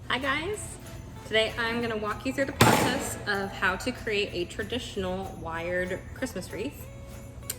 Hi guys! Today I'm going to walk you through the process of how to create a traditional wired Christmas wreath.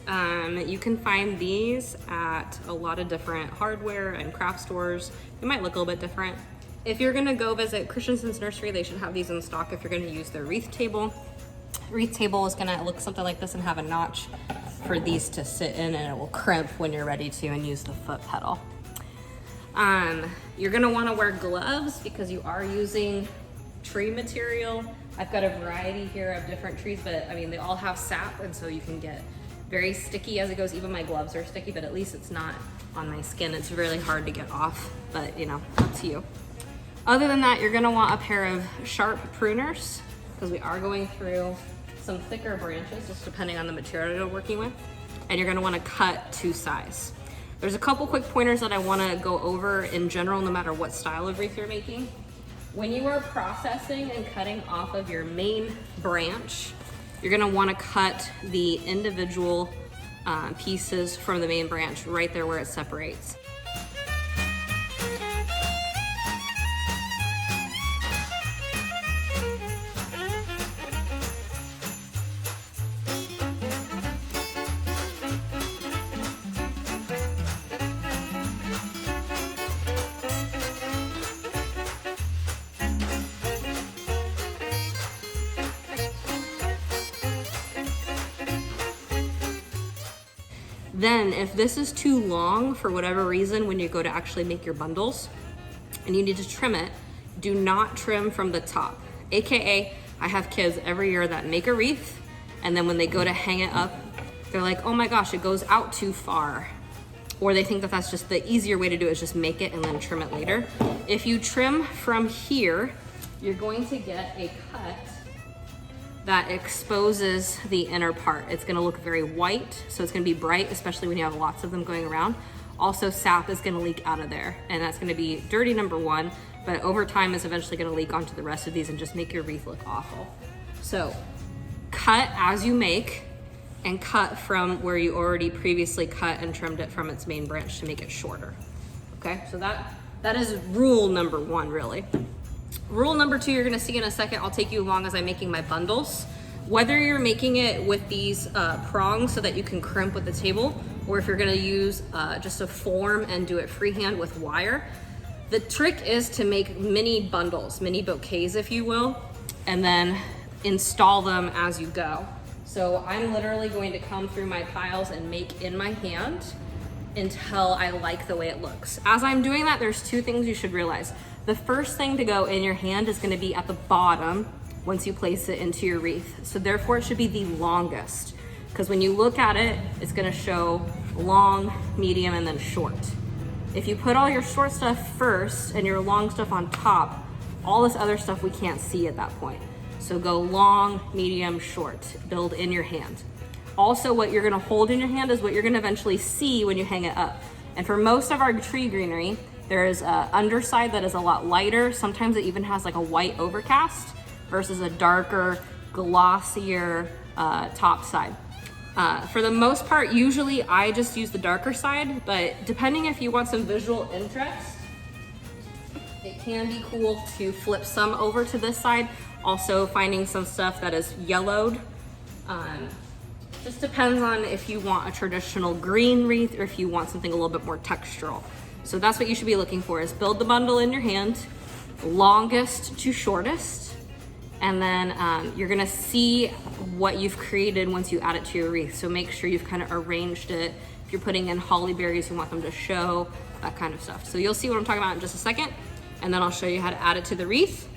You can find these at a lot of different hardware and craft stores. They might look a little bit different. If you're going to go visit Christianson's Nursery, they should have these in stock if you're going to use their wreath table. Wreath table is going to look something like this and have a notch for these to sit in, and it will crimp when you're ready to and use the foot pedal. You're gonna wanna wear gloves because you are using tree material. I've got a variety here of different trees, but I mean, they all have sap, and so you can get very sticky as it goes. Even my gloves are sticky, but at least it's not on my skin. It's really hard to get off, but you know, up to you. Other than that, you're gonna want a pair of sharp pruners because we are going through some thicker branches, just depending on the material you're working with. And you're gonna wanna cut to size. There's a couple quick pointers that I wanna go over in general, no matter what style of wreath you're making. When you are processing and cutting off of your main branch, you're gonna wanna cut the individual pieces from the main branch right there where it separates. Then if this is too long for whatever reason when you go to actually make your bundles and you need to trim it, do not trim from the top. AKA, I have kids every year that make a wreath and then when they go to hang it up, they're like, oh my gosh, it goes out too far. Or they think that that's just the easier way to do it, is just make it and then trim it later. If you trim from here, you're going to get a cut that exposes the inner part. It's gonna look very white, so it's gonna be bright, especially when you have lots of them going around. Also, sap is gonna leak out of there, and that's gonna be dirty, number one, but over time is eventually gonna leak onto the rest of these and just make your wreath look awful. So, cut as you make, and cut from where you already previously cut and trimmed it from its main branch to make it shorter. Okay, so that is rule number one, really. Rule number two, you're gonna see in a second. I'll take you along as I'm making my bundles. Whether you're making it with these prongs so that you can crimp with the table, or if you're gonna use just a form and do it freehand with wire, the trick is to make mini bundles, mini bouquets, if you will, and then install them as you go. So I'm literally going to come through my piles and make in my hand until I like the way it looks. As I'm doing that, there's two things you should realize. The first thing to go in your hand is gonna be at the bottom once you place it into your wreath. So therefore it should be the longest, because when you look at it, it's gonna show long, medium, and then short. If you put all your short stuff first and your long stuff on top, all this other stuff we can't see at that point. So go long, medium, short, build in your hand. Also, what you're gonna hold in your hand is what you're gonna eventually see when you hang it up. And for most of our tree greenery, there is an underside that is a lot lighter. Sometimes it even has like a white overcast versus a darker, glossier top side. For the most part, usually I just use the darker side, but depending if you want some visual interest, it can be cool to flip some over to this side. Also finding some stuff that is yellowed. Just depends on if you want a traditional green wreath or if you want something a little bit more textural. So that's what you should be looking for, is build the bundle in your hand, longest to shortest, and then you're gonna see what you've created once you add it to your wreath. So make sure you've kind of arranged it. If you're putting in holly berries, you want them to show, that kind of stuff. So you'll see what I'm talking about in just a second, and then I'll show you how to add it to the wreath.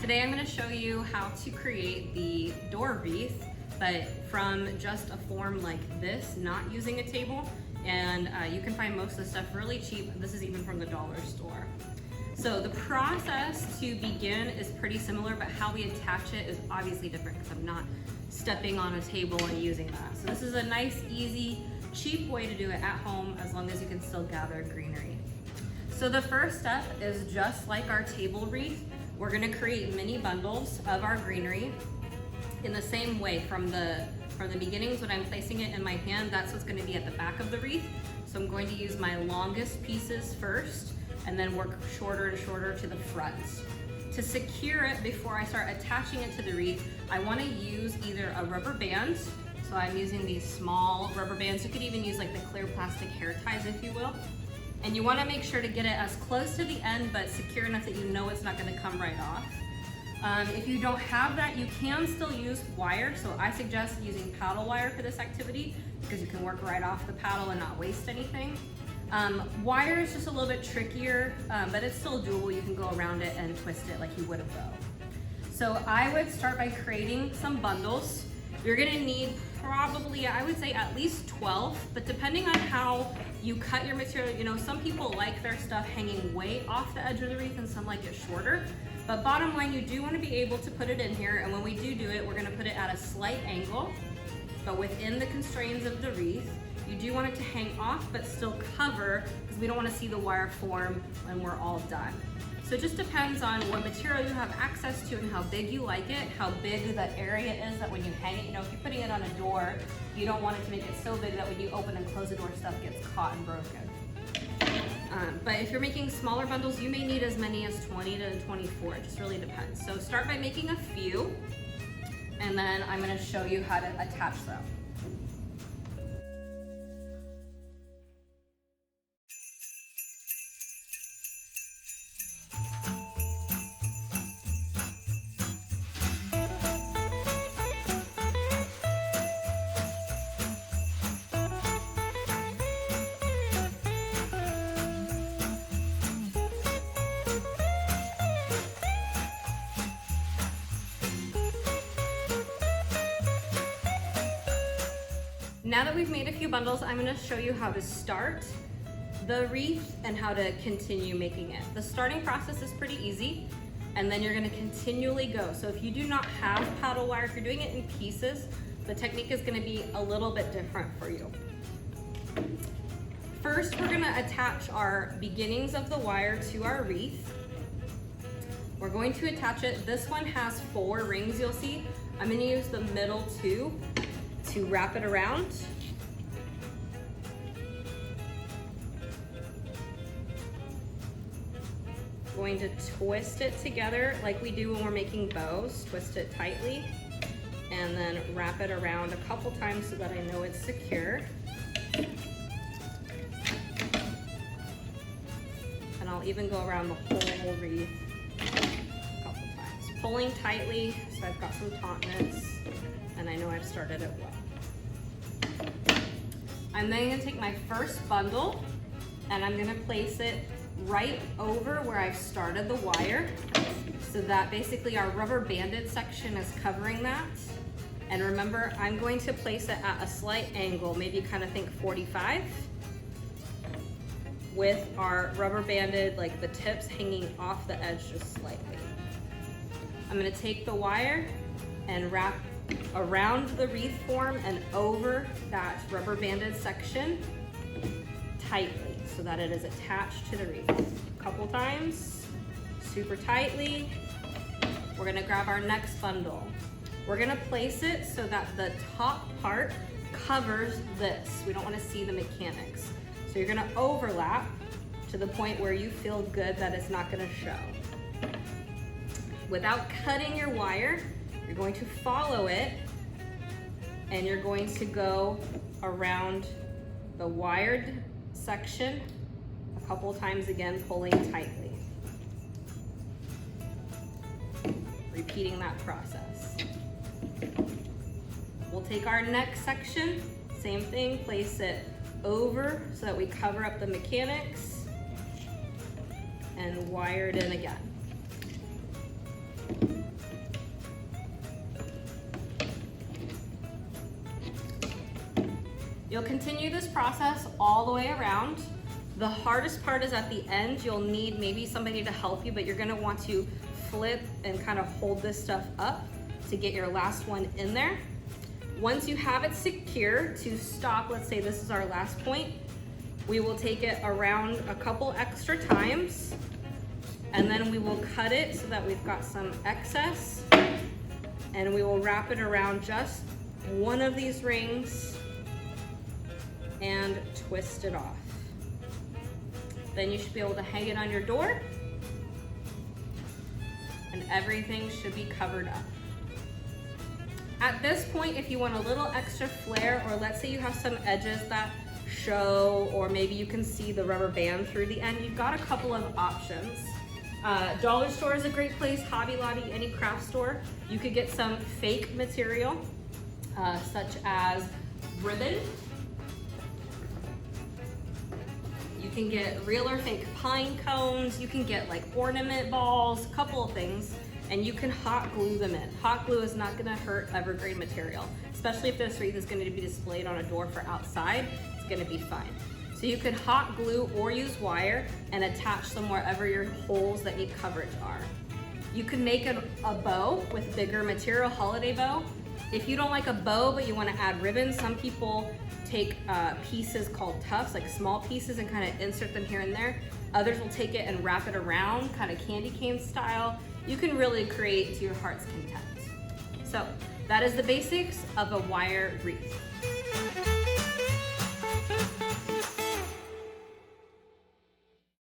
Today I'm going to show you how to create the door wreath, but from just a form like this, not using a table. And you can find most of the stuff really cheap. This is even from the dollar store. So the process to begin is pretty similar, but how we attach it is obviously different because I'm not stepping on a table and using that. So this is a nice, easy, cheap way to do it at home as long as you can still gather greenery. So the first step is just like our table wreath. We're gonna create mini bundles of our greenery in the same way from the beginnings when I'm placing it in my hand. That's what's gonna be at the back of the wreath. So I'm going to use my longest pieces first and then work shorter and shorter to the front. To secure it before I start attaching it to the wreath, I wanna use either a rubber band. So I'm using these small rubber bands. You could even use like the clear plastic hair ties, if you will. And you wanna make sure to get it as close to the end, but secure enough that you know it's not gonna come right off. If you don't have that, you can still use wire. So I suggest using paddle wire for this activity because you can work right off the paddle and not waste anything. Wire is just a little bit trickier, but it's still doable. You can go around it and twist it like you would a bow. So I would start by creating some bundles. You're gonna need probably, I would say at least 12, but depending on how you cut your material, you know, some people like their stuff hanging way off the edge of the wreath and some like it shorter. But bottom line, you do wanna be able to put it in here, and when we do it, we're gonna put it at a slight angle, but within the constraints of the wreath. You do want it to hang off, but still cover, because we don't wanna see the wire form when we're all done. So it just depends on what material you have access to and how big you like it, how big the area is that when you hang it, you know, if you're putting it on a door, you don't want it to make it so big that when you open and close the door, stuff gets caught and broken. But if you're making smaller bundles, you may need as many as 20 to 24, it just really depends. So start by making a few, and then I'm gonna show you how to attach them. Now that we've made a few bundles, I'm gonna show you how to start the wreath and how to continue making it. The starting process is pretty easy, and then you're gonna continually go. So if you do not have paddle wire, if you're doing it in pieces, the technique is gonna be a little bit different for you. First, we're gonna attach our beginnings of the wire to our wreath. We're going to attach it. This one has 4 rings, you'll see. I'm gonna use the middle 2 to wrap it around. Going to twist it together like we do when we're making bows. Twist it tightly and then wrap it around a couple times so that I know it's secure. And I'll even go around the whole wreath a couple times. Pulling tightly so I've got some tautness and I know I've started it well. I'm then gonna take my first bundle and I'm gonna place it right over where I've started the wire so that basically our rubber banded section is covering that. And remember, I'm going to place it at a slight angle, maybe kind of think 45, with our rubber banded, like the tips hanging off the edge just slightly. I'm gonna take the wire and wrap around the wreath form and over that rubber banded section tightly so that it is attached to the wreath. A couple times, super tightly. We're gonna grab our next bundle. We're gonna place it so that the top part covers this. We don't wanna see the mechanics. So you're gonna overlap to the point where you feel good that it's not gonna show. Without cutting your wire, you're going to follow it and you're going to go around the wired section a couple times again, pulling tightly. Repeating that process. We'll take our next section, same thing, place it over so that we cover up the mechanics and wire it in again. You'll continue this process all the way around. The hardest part is at the end. You'll need maybe somebody to help you, but you're gonna want to flip and kind of hold this stuff up to get your last one in there. Once you have it secure to stop, let's say this is our last point, we will take it around a couple extra times, and then we will cut it so that we've got some excess, and we will wrap it around just one of these rings and twist it off. Then you should be able to hang it on your door, and everything should be covered up. At this point, if you want a little extra flair, or let's say you have some edges that show, or maybe you can see the rubber band through the end, you've got a couple of options. Dollar store is a great place, Hobby Lobby, any craft store. You could get some fake material, such as ribbon. You can get real or fake pine cones. You can get like ornament balls, a couple of things, and you can hot glue them in. Hot glue is not gonna hurt evergreen material, especially if this wreath is gonna be displayed on a door for outside, it's gonna be fine. So you could hot glue or use wire and attach them wherever your holes that need coverage are. You can make a bow with bigger material, holiday bow. If you don't like a bow but you wanna add ribbons, some people take pieces called tufts, like small pieces, and kind of insert them here and there. Others will take it and wrap it around, kind of candy cane style. You can really create to your heart's content. So that is the basics of a wire wreath.